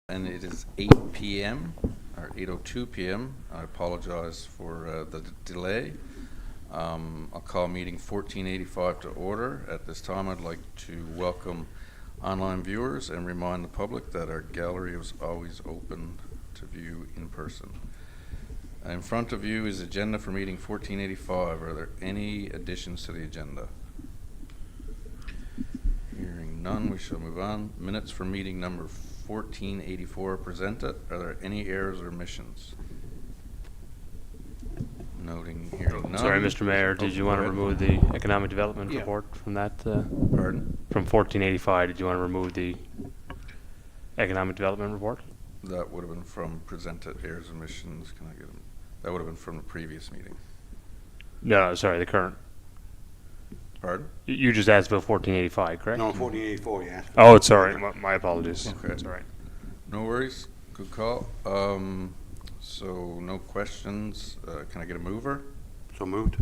And it is 8 p.m. or 8:02 p.m. I apologize for the delay. I'll call meeting 1485 to order. At this time, I'd like to welcome online viewers and remind the public that our gallery is always open to view in person. In front of you is agenda for meeting 1485. Are there any additions to the agenda? Hearing none, we shall move on. Minutes for meeting number 1484 presented. Are there any errors or omissions? Noting hearing none. Sorry, Mr. Mayor, did you want to remove the economic development report from that? Pardon? From 1485, did you want to remove the economic development report? That would have been from presented errors and omissions. Can I get them? That would have been from the previous meeting. No, sorry, the current. Pardon? You just asked about 1485, correct? No, 1484, you asked. Oh, sorry, my apologies. Okay. That's all right. No worries. Good call. So no questions. Can I get a mover? So moved.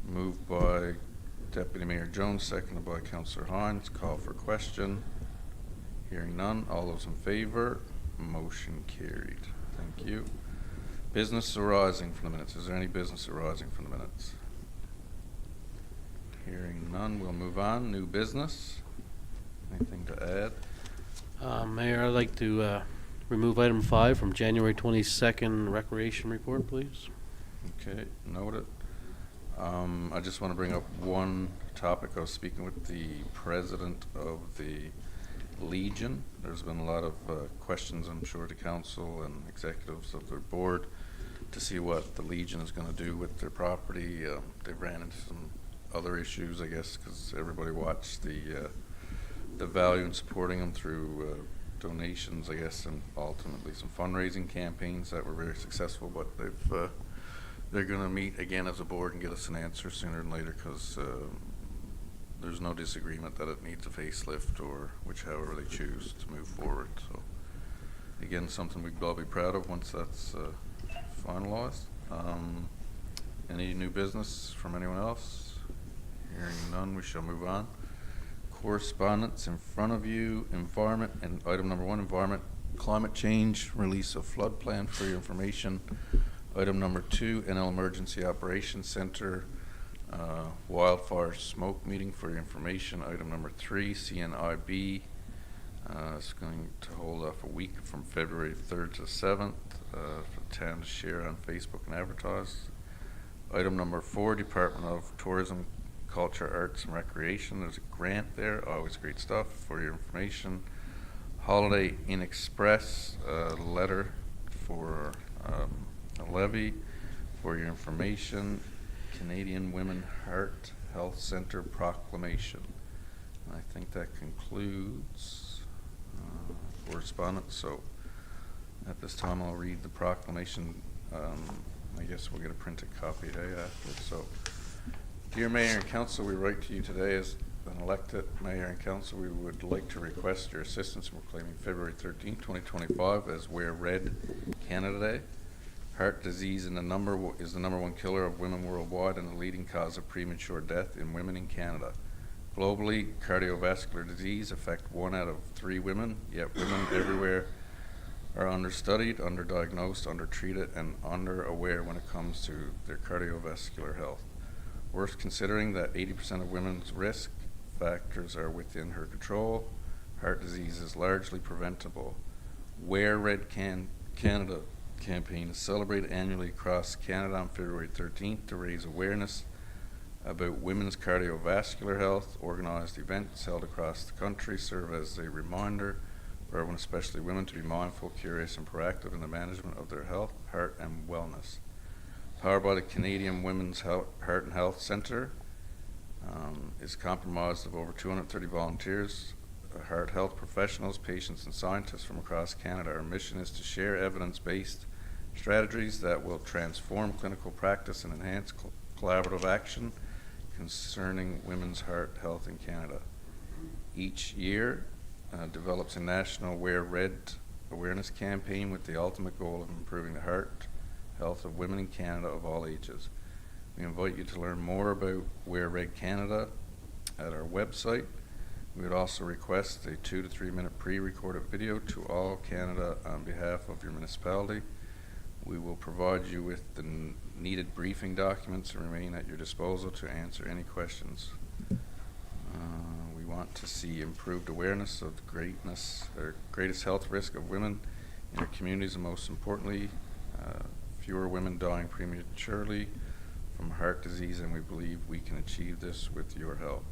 Moved by Deputy Mayor Jones, seconded by Councillor Hines. Call for question. Hearing none. All those in favor? Motion carried. Thank you. Business arising from the minutes. Is there any business arising from the minutes? Hearing none, we'll move on. New business. Anything to add? Mayor, I'd like to remove item 5 from January 22nd recreation report, please. Okay, noted. I just want to bring up one topic. I was speaking with the president of the Legion. There's been a lot of questions, I'm sure, to council and executives of their board to see what the Legion is going to do with their property. They ran into some other issues, I guess, because everybody watched the value in supporting them through donations, I guess, and ultimately some fundraising campaigns that were very successful. But they're going to meet again as a board and get us an answer sooner than later, because there's no disagreement that it needs a facelift, or whichever they choose to move forward. So again, something we'd all be proud of once that's finalized. Any new business from anyone else? Hearing none, we shall move on. Correspondence in front of you. Environment, and item number 1, environment, climate change, release of flood plan for your information. Item number 2, NL Emergency Operations Center, wildfire smoke meeting for your information. Item number 3, CNIB is going to hold off a week from February 3rd to 7th for the town to share on Facebook and advertise. Item number 4, Department of Tourism, Culture, Arts and Recreation. There's a grant there, always great stuff for your information. Holiday Inn Express, letter for a levy for your information. Canadian Women Heart Health Center proclamation. I think that concludes correspondence. So at this time, I'll read the proclamation. I guess we'll get a printed copy after. So, dear Mayor and Council, we write to you today as an elected Mayor and Council. We would like to request your assistance in proclaiming February 13, 2025 as Wear Red Canada Day. Heart disease is the number 1 killer of women worldwide and the leading cause of premature death in women in Canada. Globally, cardiovascular disease affects 1 out of 3 women, yet women everywhere are understudied, underdiagnosed, undertreated, and underaware when it comes to their cardiovascular health. Worth considering that 80% of women's risk factors are within her control. Heart disease is largely preventable. Wear Red Canada campaign is celebrated annually across Canada on February 13th to raise awareness about women's cardiovascular health. Organized events held across the country serve as a reminder for everyone, especially women, to be mindful, curious, and proactive in the management of their health, heart, and wellness. Powered by the Canadian Women's Heart and Health Center, is comprised of over 230 volunteers, heart health professionals, patients, and scientists from across Canada. Our mission is to share evidence-based strategies that will transform clinical practice and enhance collaborative action concerning women's heart health in Canada. Each year develops a national Wear Red awareness campaign with the ultimate goal of improving the heart health of women in Canada of all ages. We invite you to learn more about Wear Red Canada at our website, We would also request a 2 to 3 minute pre-recorded video to all Canada on behalf of your municipality. We will provide you with the needed briefing documents and remain at your disposal to answer any questions. We want to see improved awareness of the greatest health risk of women in our communities, and most importantly, fewer women dying prematurely from heart disease, and we believe we can achieve this with your help.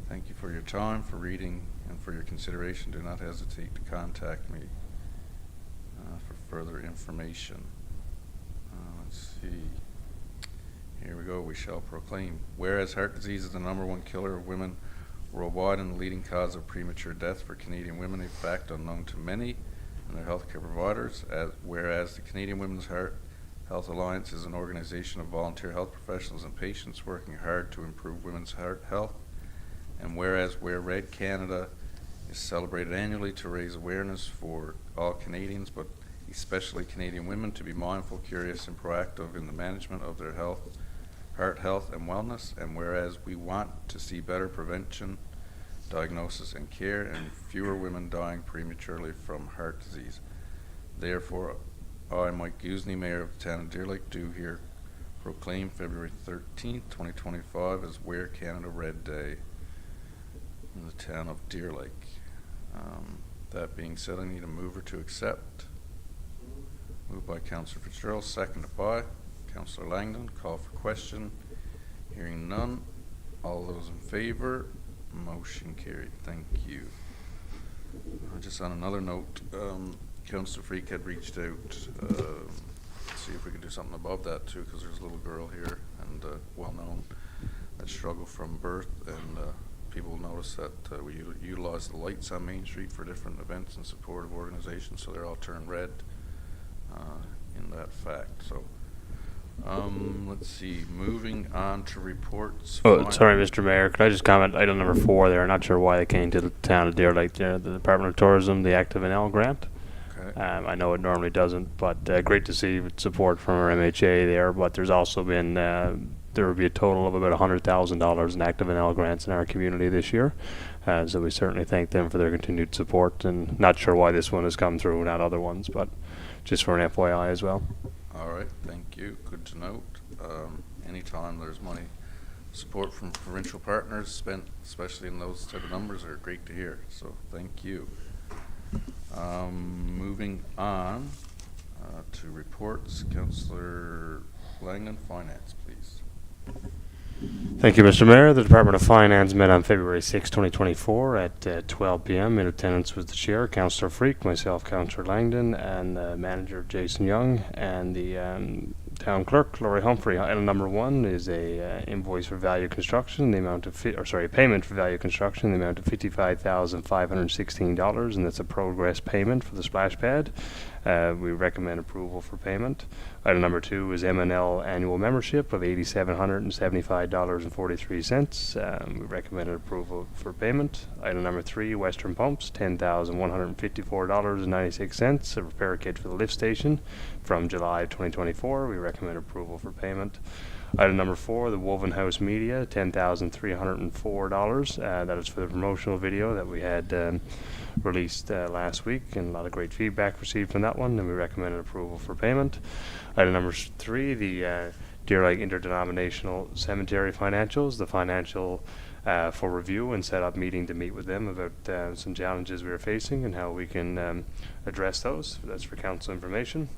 Thank you for your time, for reading, and for your consideration. Do not hesitate to contact me for further information. Let's see. Here we go. We shall proclaim. Whereas heart disease is the #1 killer of women worldwide and the leading cause of premature death for Canadian women, a fact unknown to many and their healthcare providers. Whereas the Canadian Women's Heart Health Alliance is an organization of volunteer health professionals and patients working hard to improve women's heart health. And whereas Wear Red Canada is celebrated annually to raise awareness for all Canadians, but especially Canadian women, to be mindful, curious, and proactive in the management of their heart health and wellness. And whereas we want to see better prevention, diagnosis, and care, and fewer women dying prematurely from heart disease. Therefore, I, Mike Gusney, Mayor of the town of Deer Lake, do here proclaim February 13th, 2025 as Wear Canada Red Day in the town of Deer Lake. That being said, I need a mover to accept. Moved by Councillor Fitzgerald, seconded by Councillor Langdon. Call for question. Hearing none. All those in favor? Motion carried. Thank you. Just on another note, Councillor Freak had reached out to see if we could do something above that too, because there's a little girl here and well known that struggled from birth, and people notice that we utilize the lights on Main Street for different events and supportive organizations, so they're all turned red in that fact. So let's see, moving on to reports. Oh, sorry, Mr. Mayor. Could I just comment item number 4 there? Not sure why they came to the town of Deer Lake there. The Department of Tourism, the Active and L grant. Okay. I know it normally doesn't, but great to see support from our MHA there. But there's also been there will be a total of about $100,000 in Active and L grants in our community this year. So we certainly thank them for their continued support. And not sure why this one has come through, not other ones, but just for an FYI as well. All right, thank you. Good to note. Anytime there's money support from provincial partners spent, especially in those type of numbers, are great to hear. So thank you. Moving on to reports. Councillor Langdon, Finance, please. Thank you, Mr. Mayor. The Department of Finance met on February 6, 2024 at 12 p.m. In attendance was the Chair, Councillor Freak, myself, Councillor Langdon, and Manager Jason Young, and the Town Clerk, Laurie Humphrey. Item number 1 is a invoice for Value Construction in the amount of payment for Value Construction in the amount of $55,516, and that's a progress payment for the splash pad. We recommend approval for payment. Item number 2 is M&L annual membership of $8,775.43. We recommend approval for payment. Item number 3, Western Pumps, $10,154.96, a repair kit for the lift station from July 2024. We recommend approval for payment. Item number 4, the Woven House Media, $10,304. That is for the promotional video that we had released last week, and a lot of great feedback received from that one, and we recommend approval for payment. Item number 3, the Deer Lake Interdenominational Cemetery financials, the financial for review, and set up meeting to meet with them about some challenges we are facing and how we can address those. That's for council information.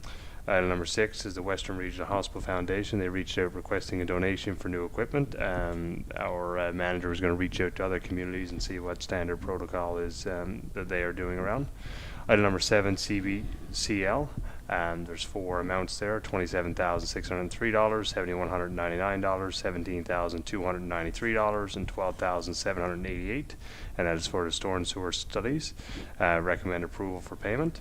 Item number 6 is the Western Regional Hospital Foundation. They reached out requesting a donation for new equipment. Our manager is going to reach out to other communities and see what standard protocol is that they are doing around. Item number 7, CBCL. There's 4 amounts there: $27,603, $7,199, $17,293, and $12,788. And that is for the storm and sewer studies. Recommend approval for payment.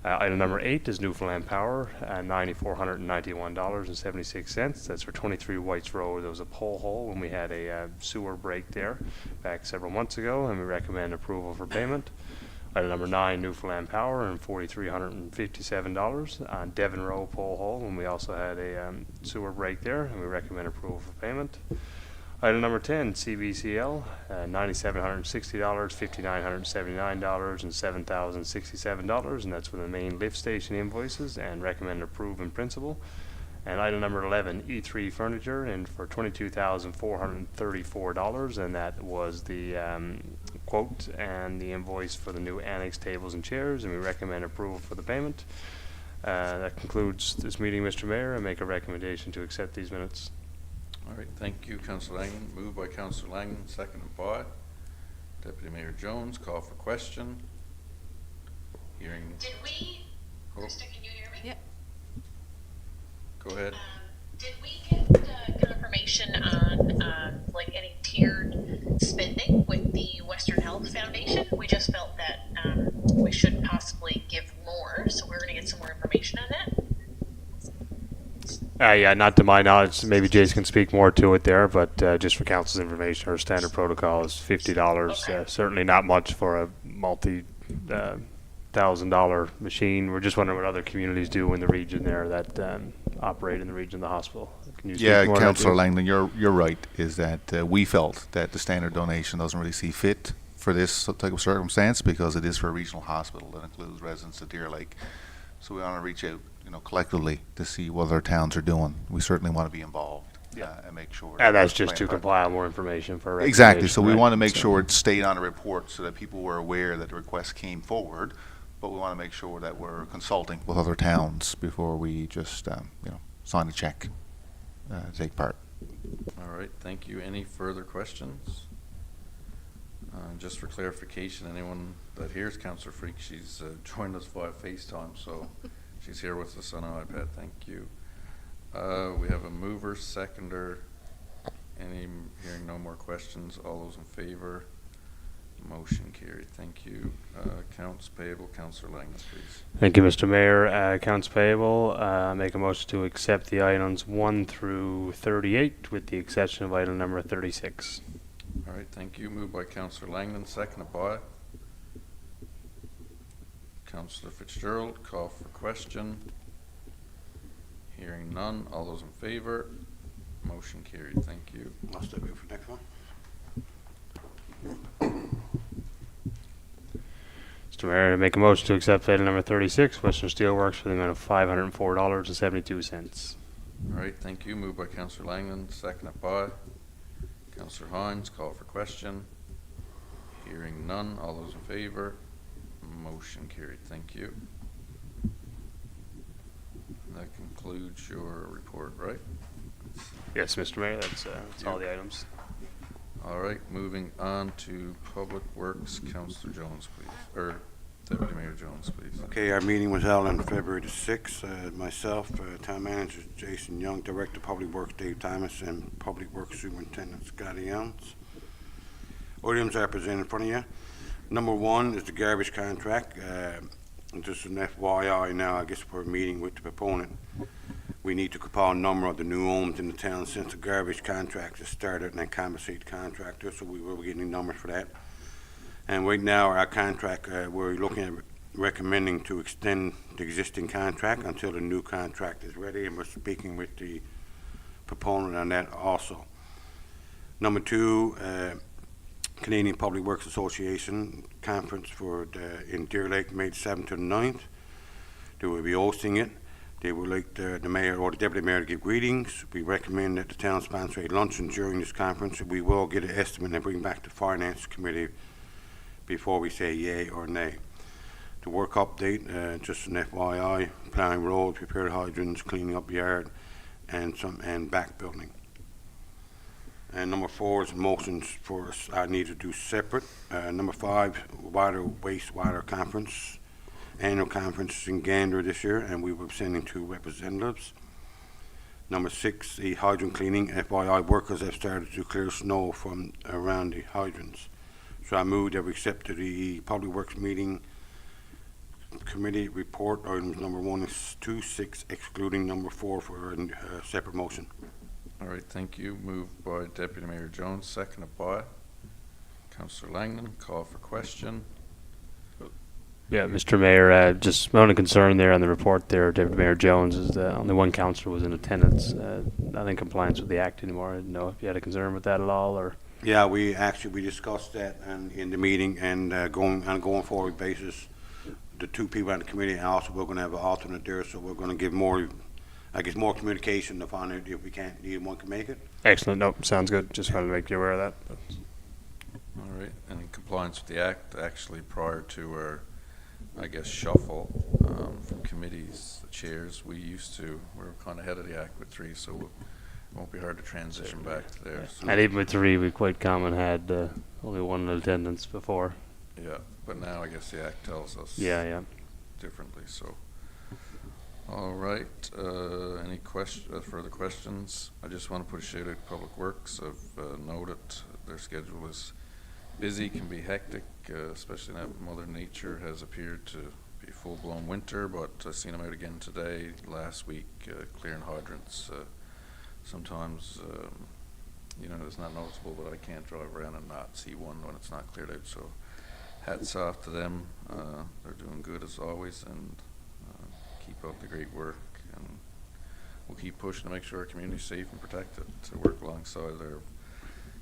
Item number 8 is Newfoundland Power, $9,491.76. That's for 23 Whites Road. There was a pole hole when we had a sewer break there back several months ago, and we recommend approval for payment. Item number 9, Newfoundland Power, and $4,357 on Devon Row pole hole when we also had a sewer break there, and we recommend approval for payment. Item number 10, CBCL, $9,760, $5,979, and $7,067, and that's for the main lift station invoices, and recommend approve in principle. And item number 11, E3 Furniture, and for $22,434, and that was the quote and the invoice for the new annex tables and chairs, and we recommend approval for the payment. That concludes this meeting, Mr. Mayor. I make a recommendation to accept these minutes. All right, thank you, Councillor Langland. Moved by Councillor Langland, seconded by Deputy Mayor Jones. Call for question. Hearing. Did we, Oh, Krista, can you hear me? Yep. go ahead. Did we get confirmation on like any tiered spending with the Western Health Foundation? We just felt that we should possibly give more, so we're going to get some more information on that. Yeah, not to my knowledge. Maybe Jason can speak more to it there, but just for council's information, our standard protocol is $50. Okay. Certainly not much for a multi-$1,000 machine. We're just wondering what other communities do in the region there that operate in the region of the hospital. Can you speak Yeah, more to that, Councillor Jason? Langland, you're right, is that we felt that the standard donation doesn't really see fit for this type of circumstance because it is for a regional hospital that includes residents of Deer Lake. So we want to reach out, collectively to see what other towns are doing. We certainly want to be involved and make sure. And that's we're just to playing our part. compile more information for a Exactly, so we recommendation, want to right? make So- sure it stayed on a report so that people were aware that the request came forward, but we want to make sure that we're consulting with other towns before we just, sign a check to take part. All right, thank you. Any further questions? Just for clarification, anyone that hears Councillor Freak, she's joined us via FaceTime, so she's here with us on an iPad. Thank you. We have a mover, seconder. Hearing no more questions. All those in favor? Motion carried. Thank you. Accounts payable, Councillor Langland, please. Thank you, Mr. Mayor. Accounts payable, make a motion to accept the items 1 through 38 with the exception of item number 36. All right, thank you. Moved by Councillor Langland, seconded by Councillor Fitzgerald. Call for question. Hearing none. All those in favor? Motion carried. Thank you. I'll step in for the next one. Mr. Mayor, I make a motion to accept item number 36, Western Steelworks, for the amount of $504.72. All right, thank you. Moved by Councillor Langland, seconded by Councillor Hines. Call for question. Hearing none. All those in favor? Motion carried. Thank you. That concludes your report, right? Yes, Mr. Mayor, that's all the items. All right, moving on to Public Works, Councillor Jones, please, or Deputy Mayor Jones, please. Okay, our meeting was held on February the 6th. Myself, Town Manager Jason Young, Director of Public Works Dave Thomas, and Public Works Superintendent Scotty Youngs. Items are presented in front of you. Number 1 is the garbage contract. Just an FYI now, I guess we're meeting with the proponent. We need to compile a number of the new homes in the town since the garbage contract has started and then compensate the contractor, so we will be getting numbers for that. And right now, our contract, we're looking at recommending to extend the existing contract until the new contract is ready, and we're speaking with the proponent on that also. Number 2, Canadian Public Works Association conference in Deer Lake, May 7th to the 9th. They will be hosting it. They would like the mayor or the deputy mayor to give greetings. We recommend that the town sponsor a luncheon during this conference. We will get an estimate and bring back to finance committee before we say yay or nay. The work update, just an FYI, plowing roads, repair hydrants, cleaning up yard, and back building. And number 4 is motions for us I need to do separate. Number 5, water wastewater conference. Annual conference in Gander this year, and we will be sending 2 representatives. Number 6, the hydrant cleaning. FYI, workers have started to clear snow from around the hydrants. So I move that we accept the Public Works meeting committee report. Items number 1 is 2, 6, excluding number 4 for a separate motion. All right, thank you. Moved by Deputy Mayor Jones, seconded by Councillor Langland. Call for question. Yeah, Mr. Mayor, just my only concern there on the report there, Deputy Mayor Jones, is that only one councillor was in attendance, not in compliance with the act anymore. I didn't know if you had a concern with that at all, or? Yeah, we discussed that in the meeting, and going on a going forward basis, the two people on the committee, and also we're going to have an alternate there, so we're going to give more, I guess, more communication to find out if we can't, either one can make it. Excellent, nope, sounds good, just wanted to make you aware of that. All right, and in compliance with the act, actually prior to our, I guess, shuffle from committees, the chairs, we were kind of ahead of the act with 3, so it won't be hard to transition back to there. So, And even with 3, we quite common had only 1 in attendance before. yeah, but now I guess the act tells us Yeah. differently, so. All right, any further questions? I just want to put a shout out to Public Works. I've noted their schedule is busy, can be hectic, especially now Mother Nature has appeared to be full-blown winter, but I've seen them out again today, last week, clearing hydrants. Sometimes, it's not noticeable, but I can't drive around and not see one when it's not cleared out, so hats off to them. They're doing good as always, and keep up the great work, and we'll keep pushing to make sure our community is safe and protected, to work alongside their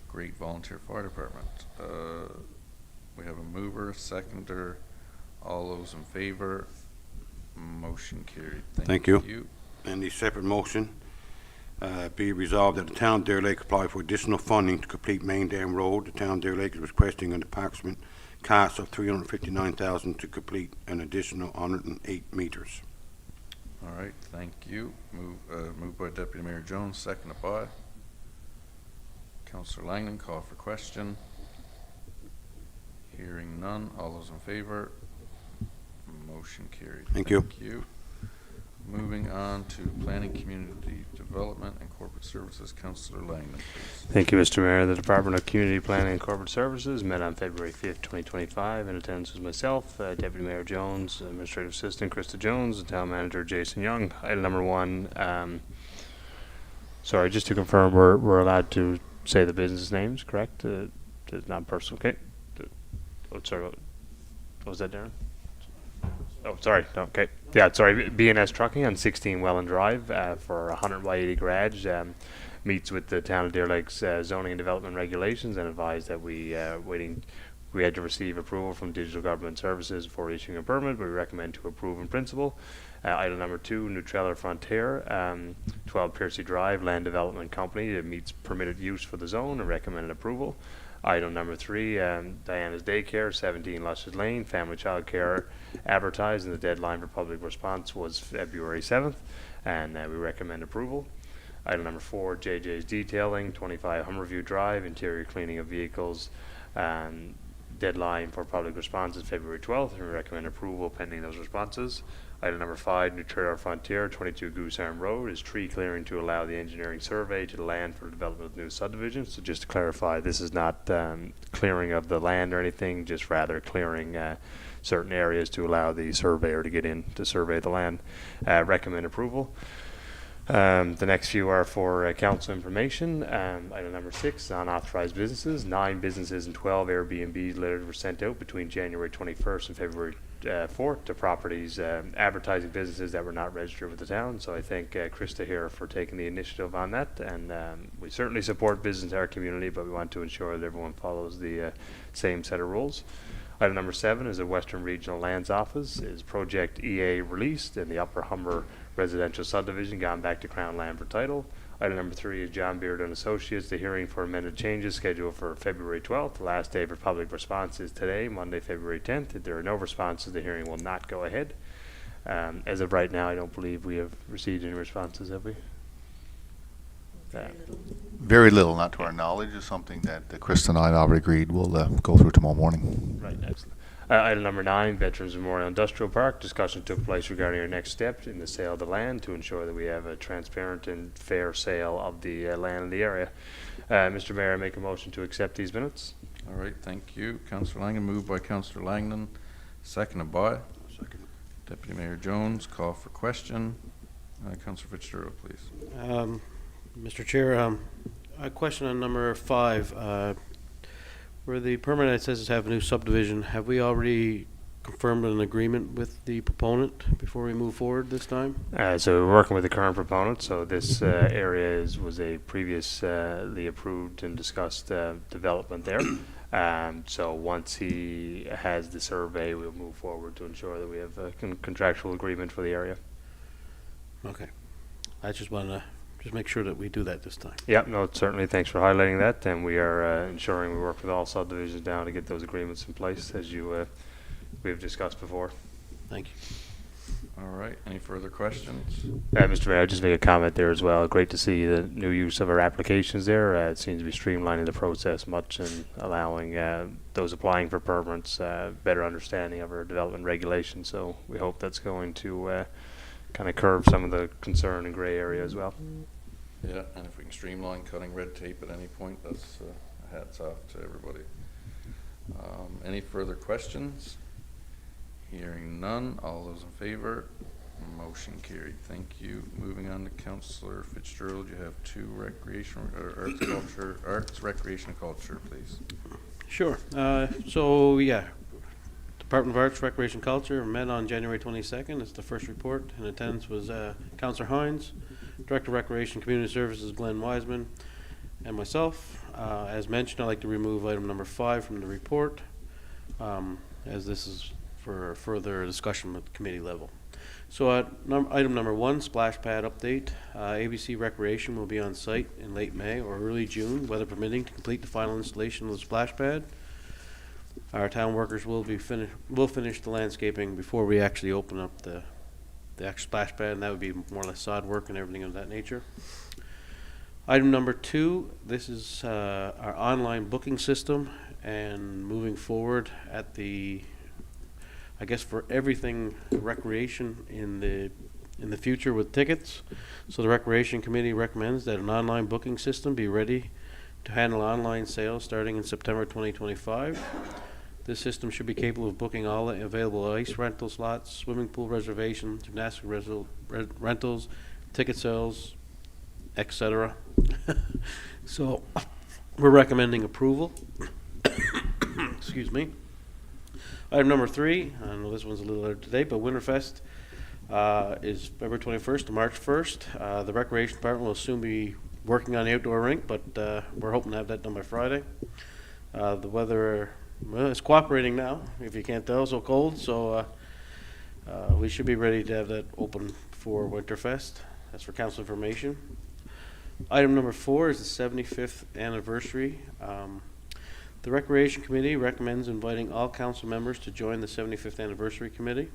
great volunteer fire department. We have a mover, a seconder, all those in favor, motion carried. Thank you. And the separate motion, be resolved that the town of Deer Lake apply for additional funding to complete Main Dam Road. The town of Deer Lake is requesting an approximate cost of $359,000 to complete an additional 108 meters. All right, thank you. Moved by Deputy Mayor Jones, seconded by Councillor Langland. Call for question. Hearing none. All those in favor? Motion carried. Thank you. Thank you. Moving on to Planning, Community Development, and Corporate Services, Councillor Langland, please. Thank you, Mr. Mayor. The Department of Community Planning and Corporate Services met on February 5th, 2025. In attendance was myself, Deputy Mayor Jones, Administrative Assistant Krista Jones, and Town Manager Jason Young. Item number 1, sorry, just to confirm, we're allowed to say the business names, correct? It's not personal, okay? Sorry, what was that, Darren? Oh, sorry. No, okay. Yeah, sorry. B&S Trucking on 16 Welland Drive for 100 by 80 garage meets with the Town of Deer Lake's zoning and development regulations, and advised that we had to receive approval from Digital Government Services for issuing a permit. We recommend to approve in principle. Item number 2, Nutrella Frontier, 12 Piercy Drive, Land Development Company. It meets permitted use for the zone and recommended approval. Item number 3, Diana's Daycare, 17 Luscious Lane, Family Child Care, advertised, and the deadline for public response was February 7th, and we recommend approval. Item number 4, JJ's Detailing, 25 Humberview Drive, interior cleaning of vehicles, deadline for public response is February 12th, and we recommend approval pending those responses. Item number 5, Nutrera Frontier, 22 Goose Arm Road, is tree clearing to allow the engineering survey to the land for the development of new subdivisions. So just to clarify, this is not clearing of the land or anything, just rather clearing certain areas to allow the surveyor to get in to survey the land. Recommend approval. The next few are for council information. Item number 6, unauthorized businesses. 9 businesses and 12 Airbnb letters were sent out between January 21st and February 4th to properties advertising businesses that were not registered with the town. So I thank Krista here for taking the initiative on that, and we certainly support business in our community, but we want to ensure that everyone follows the same set of rules. Item number 7 is the Western Regional Lands Office. Is Project EA released in the Upper Humber residential subdivision gone back to Crown Land for title. Item number 3 is John Beard and Associates. The hearing for amended changes scheduled for February 12th. The last day for public response is today, Monday, February 10th. If there are no responses, the hearing will not go ahead. As of right now, I don't believe we have received any responses, have we? Very little, not to our knowledge. Is something that Krista and I have already agreed we'll go through tomorrow morning. Right, excellent. Item number 9, Veterans Memorial Industrial Park. Discussion took place regarding our next step in the sale of the land to ensure that we have a transparent and fair sale of the land in the area. Mr. Mayor, I make a motion to accept these minutes. All right, thank you. Councillor Langland, moved by Councillor Langland, seconded by Second. Deputy Mayor Jones. Call for question. Councillor Fitzgerald, please. Mr. Chair, a question on number 5. Where the permit it says it's have a new subdivision, have we already confirmed an agreement with the proponent before we move forward this time? So we're working with the current proponent, so this area was a previously approved and discussed development there. So once he has the survey, we'll move forward to ensure that we have a contractual agreement for the area. Okay. I just want to just make sure that we do that this time. Yep, no, certainly, thanks for highlighting that, and we are ensuring we work with all subdivisions now to get those agreements in place, as we've discussed before. Thank you. All right, any further questions? Mr. Mayor, I'll just make a comment there as well. Great to see the new use of our applications there. It seems to be streamlining the process much and allowing those applying for permits better understanding of our development regulations. So we hope that's going to kind of curb some of the concern and gray area as well. Yeah, and if we can streamline cutting red tape at any point, that's hats off to everybody. Any further questions? Hearing none, all those in favor, motion carried. Thank you. Moving on to Councillor Fitzgerald, you have two recreation or arts, recreation, and culture, please. Sure. So, yeah, Department of Arts, Recreation, Culture met on January 22nd. It's the first report. In attendance was Councillor Hines, Director of Recreation Community Services Glenn Wiseman, and myself. As mentioned, I'd like to remove item number 5 from the report, as this is for further discussion at the committee level. So item number 1, splash pad update. ABC Recreation will be on site in late May or early June, weather permitting, to complete the final installation of the splash pad. Our town workers will finish the landscaping before we actually open up the actual splash pad, and that would be more or less sod work and everything of that nature. Item number 2, this is our online booking system, and moving forward at I guess for everything recreation in the future with tickets. So the Recreation Committee recommends that an online booking system be ready to handle online sales starting in September 2025. This system should be capable of booking all the available ice rental slots, swimming pool reservations, gymnastic rentals, ticket sales, etc. So we're recommending approval. Excuse me. Item number 3, I know this one's a little later today, but Winterfest is February 21st to March 1st. The Recreation Department will soon be working on the outdoor rink, but we're hoping to have that done by Friday. The weather is cooperating now, if you can't tell, so cold, so we should be ready to have that open for Winterfest. That's for council information. Item number 4 is the 75th anniversary. The Recreation Committee recommends inviting all council members to join the 75th Anniversary Committee.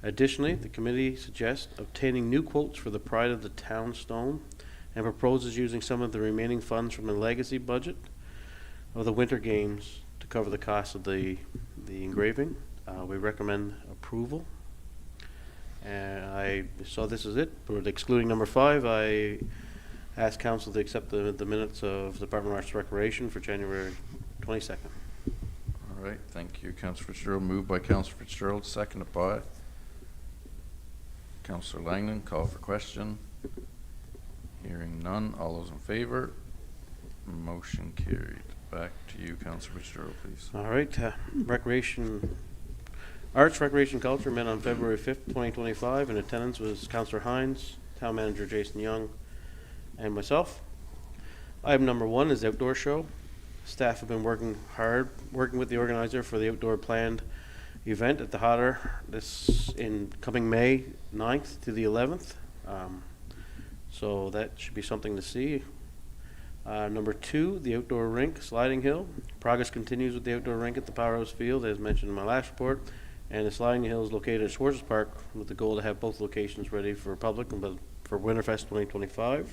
Additionally, the committee suggests obtaining new quotes for the Pride of the Town stone and proposes using some of the remaining funds from the legacy budget of the Winter Games to cover the cost of the engraving. We recommend approval. And so this is it. But excluding number 5, I ask council to accept the minutes of the Department of Arts and Recreation for January 22nd. All right, thank you, Councillor Fitzgerald. Moved by Councillor Fitzgerald, seconded by Councillor Langland. Call for question. Hearing none, all those in favor, motion carried. Back to you, Councillor Fitzgerald, please. All right, Arts, Recreation, Culture met on February 5th, 2025. In attendance was Councillor Hines, Town Manager Jason Young, and myself. Item number 1 is outdoor show. Staff have been working hard, working with the organizer for the outdoor planned event at the Hodder this in coming May 9th to the 11th. So that should be something to see. Number 2, the outdoor rink, Sliding Hill. Progress continues with the outdoor rink at the Powerhouse Field, as mentioned in my last report. And the Sliding Hill is located at Schwartz's Park with the goal to have both locations ready for public and for Winterfest 2025.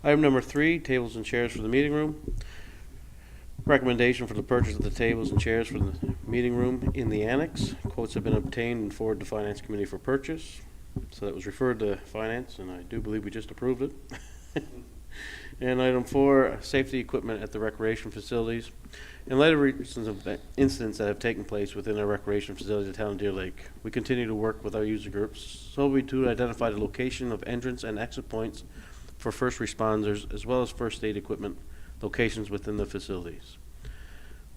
Item number 3, tables and chairs for the meeting room. Recommendation for the purchase of the tables and chairs for the meeting room in the annex. Quotes have been obtained and forwarded to Finance Committee for purchase. So that was referred to Finance, and I do believe we just approved it. And item 4, safety equipment at the recreation facilities. In light of recent incidents that have taken place within our recreation facilities at Town of Deer Lake, we continue to work with our user groups so we to identify the location of entrance and exit points for first responders, as well as first aid equipment locations within the facilities.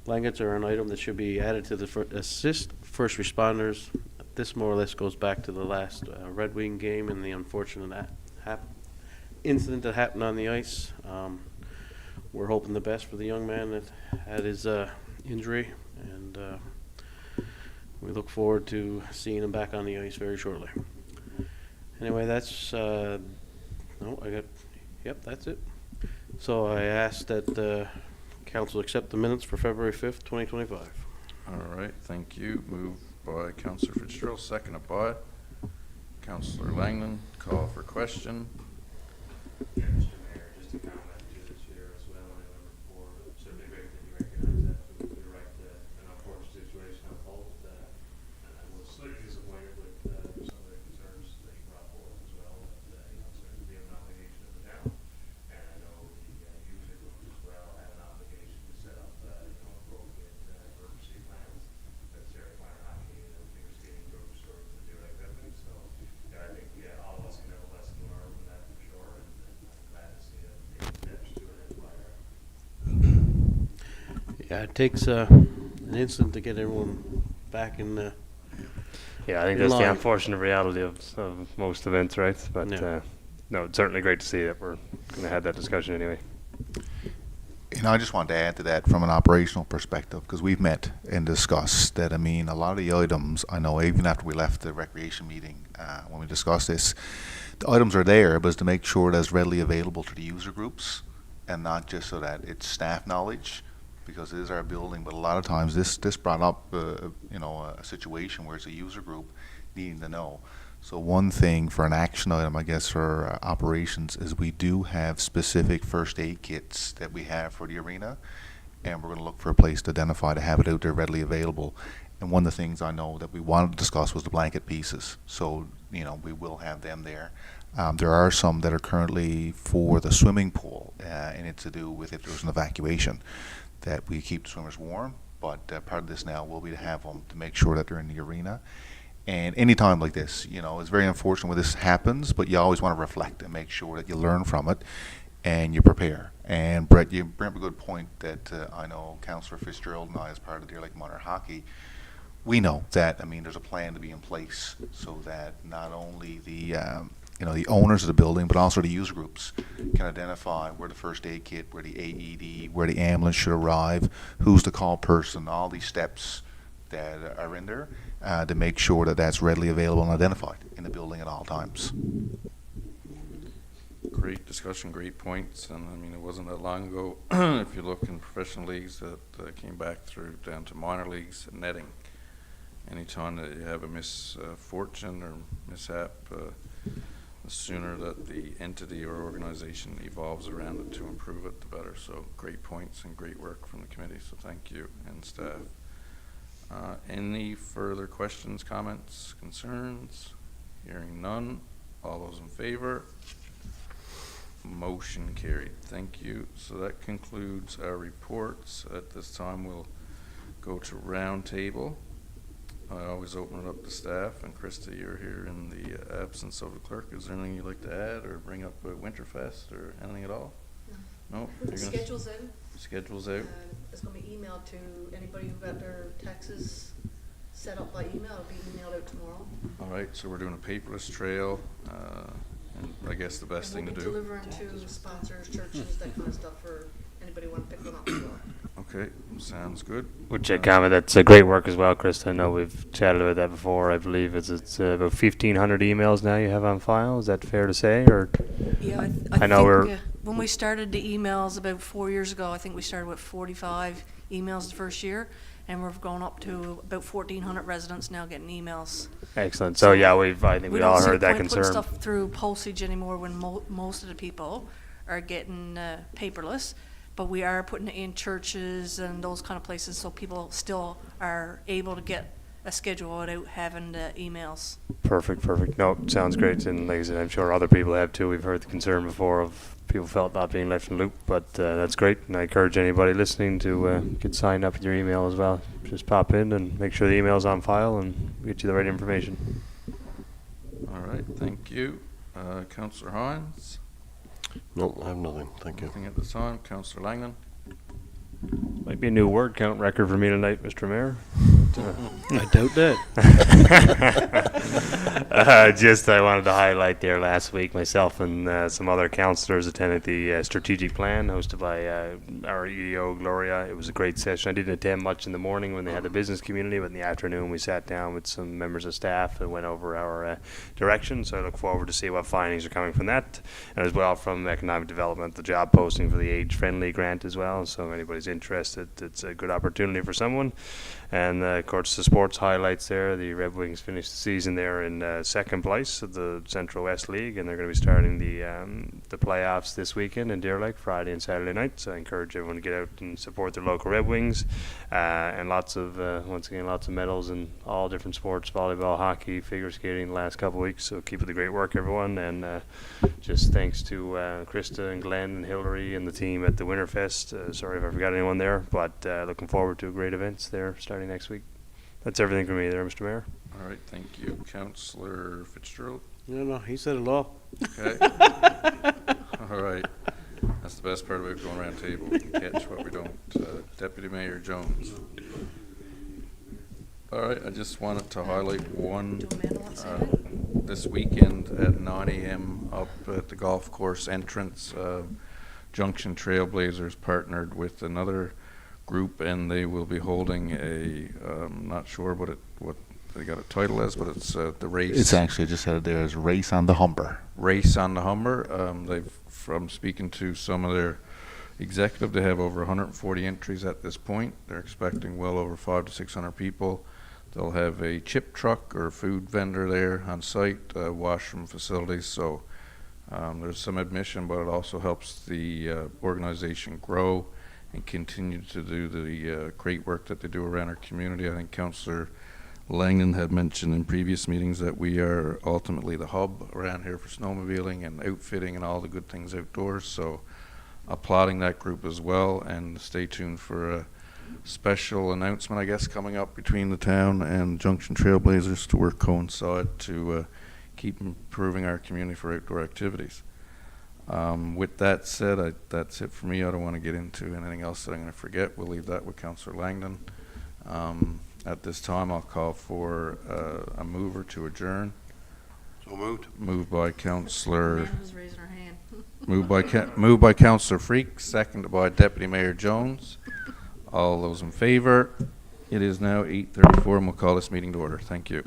Blankets are an item that should be added to the assist first responders. This more or less goes back to the last Red Wing game and the unfortunate incident that happened on the ice. We're hoping the best for the young man that had his injury, and we look forward to seeing him back on the ice very shortly. Anyway, that's that's it. So I ask that council accept the minutes for February 5th, 2025. All right, thank you. Moved by Councillor Fitzgerald, seconded by Councillor Langland. Call for question. Yeah, Mr. Mayor, just a comment to the chair as well, and number 4, certainly great that you recognize that we're right, an unfortunate situation unfolded, and I was slightly disappointed with some of the concerns that you brought forward as well, but, certainly we have an obligation of the town, and I know the user groups as well have an obligation to set up, appropriate emergency plans, necessary minor hockey, figure skating groups, or the Deer Lake Veterans, so, I think, all of us can have a lesson learned from that for sure, and I'm glad to see that taking steps to inspire. Yeah, it takes an instant to get everyone back in. Yeah, I think in that's the line. unfortunate reality of most events, right? But Yeah. no, it's certainly great to see that we're going to have that discussion anyway. I just wanted to add to that from an operational perspective, because we've met and discussed that. I mean, a lot of the items, I know even after we left the recreation meeting, when we discussed this, the items are there, but it's to make sure that it's readily available to the user groups, and not just so that it's staff knowledge, because it is our building. But a lot of times this brought up, a situation where it's a user group needing to know. So one thing for an action item, I guess, for operations is we do have specific first aid kits that we have for the arena, and we're going to look for a place to identify to have it out there readily available. And one of the things I know that we wanted to discuss was the blanket pieces. So, we will have them there. There are some that are currently for the swimming pool, and it's to do with if there was an evacuation, that we keep the swimmers warm. But part of this now will be to have them to make sure that they're in the arena. And any time like this, it's very unfortunate when this happens, but you always want to reflect and make sure that you learn from it and you prepare. And Brett, you bring up a good point that I know Councillor Fitzgerald and I, as part of Deer Lake Minor Hockey, we know that, there's a plan to be in place so that not only the owners of the building, but also the user groups can identify where the first aid kit, where the AED, where the ambulance should arrive, who's the call person, all these steps that are in there to make sure that that's readily available and identified in the building at all times. Great discussion, great points, and it wasn't that long ago, if you look in professional leagues that came back through down to minor leagues, netting. Anytime that you have a misfortune or mishap, the sooner that the entity or organization evolves around it to improve it, the better. So great points and great work from the committee, so thank you and staff. Any further questions, comments, concerns? Hearing none. All those in favor? Motion carried. Thank you. So that concludes our reports. At this time, we'll go to roundtable. I always open it up to staff, and Krista, you're here in the absence of the clerk. Is there anything you'd like to add or bring up Winterfest or anything at all? No? You're gonna Schedule's out. Schedule's out? It's gonna be emailed to anybody who got their taxes set up by email. It'll be emailed out tomorrow. All right, so we're doing a paperless trail, and I guess the best thing to And do. we'll be delivering to sponsors, churches, that kind of stuff for anybody who want to pick one up as well. Okay, sounds good. Which I comment, that's great work as well, Chris. I know we've chatted about that before. I believe it's about 1,500 emails now you have on file. Is that fair to say? Or Yeah, I know we're when we started the emails about 4 years ago, I think we started with 45 emails the first year, and we've gone up to about 1,400 residents now getting emails. excellent. So yeah, I think we all don't see heard the that point putting concern. stuff through postage anymore when most of the people are getting paperless, but we are putting it in churches and those kind of places, so people still are able to get a schedule without having the emails. Perfect. No, sounds great. And like I said, I'm sure other people have too. We've heard the concern before of people felt not being left in the loop, but that's great. And I encourage anybody listening to get signed up with your email as well. Just pop in and make sure the email's on file and get you the right information. All right, thank you. Councillor Hines? No, I have nothing. Thank you. Nothing at this time. Councillor Langland? Might be a new word count record for me tonight, Mr. Mayor. I doubt that. I wanted to highlight there last week, myself and some other councillors attended the strategic plan hosted by our EO Gloria. It was a great session. I didn't attend much in the morning when they had the business community, but in the afternoon we sat down with some members of staff and went over our direction. So I look forward to see what findings are coming from that, and as well from economic development, the job posting for the age-friendly grant as well. So if anybody's interested, it's a good opportunity for someone. And of course, the sports highlights there. The Red Wings finished the season there in second place of the Central West League, and they're going to be starting the playoffs this weekend in Deer Lake, Friday and Saturday night. So I encourage everyone to get out and support their local Red Wings. And lots of medals in all different sports: volleyball, hockey, figure skating. The last couple of weeks. So keep up the great work, everyone. And just thanks to Krista and Glenn and Hillary and the team at the Winterfest. Sorry if I forgot anyone there, but looking forward to great events there starting next week. That's everything from me there, Mr. Mayor. All right, thank you. Councillor Fitzgerald? No, he said it all. Okay. All right. That's the best part about going around the table. We can catch what we don't. Deputy Mayor Jones. All right, I just wanted to highlight one Do Amanda want to say that? this weekend at 9 a.m. up at the golf course entrance. Junction Trailblazers partnered with another group, and they will be holding not sure what they got a title as, but it's the race. It's actually just said there as Race on the Humber. Race on the Humber. From speaking to some of their executive, they have over 140 entries at this point. They're expecting well over 500 to 600 people. They'll have a chip truck or food vendor there on site, washroom facilities. So there's some admission, but it also helps the organization grow and continue to do the great work that they do around our community. I think Councillor Langdon had mentioned in previous meetings that we are ultimately the hub around here for snowmobiling and outfitting and all the good things outdoors. So applauding that group as well, and stay tuned for a special announcement, I guess, coming up between the town and Junction Trailblazers to work coincide to keep improving our community for outdoor activities. With that said, that's it for me. I don't want to get into anything else that I'm going to forget. We'll leave that with Councillor Langdon. At this time, I'll call for a mover to adjourn. So moved. Moved by Councillor. Amanda's raising her hand. Moved by Councillor Freak, seconded by Deputy Mayor Jones. All those in favor? It is now 8:34, and we'll call this meeting to order. Thank you.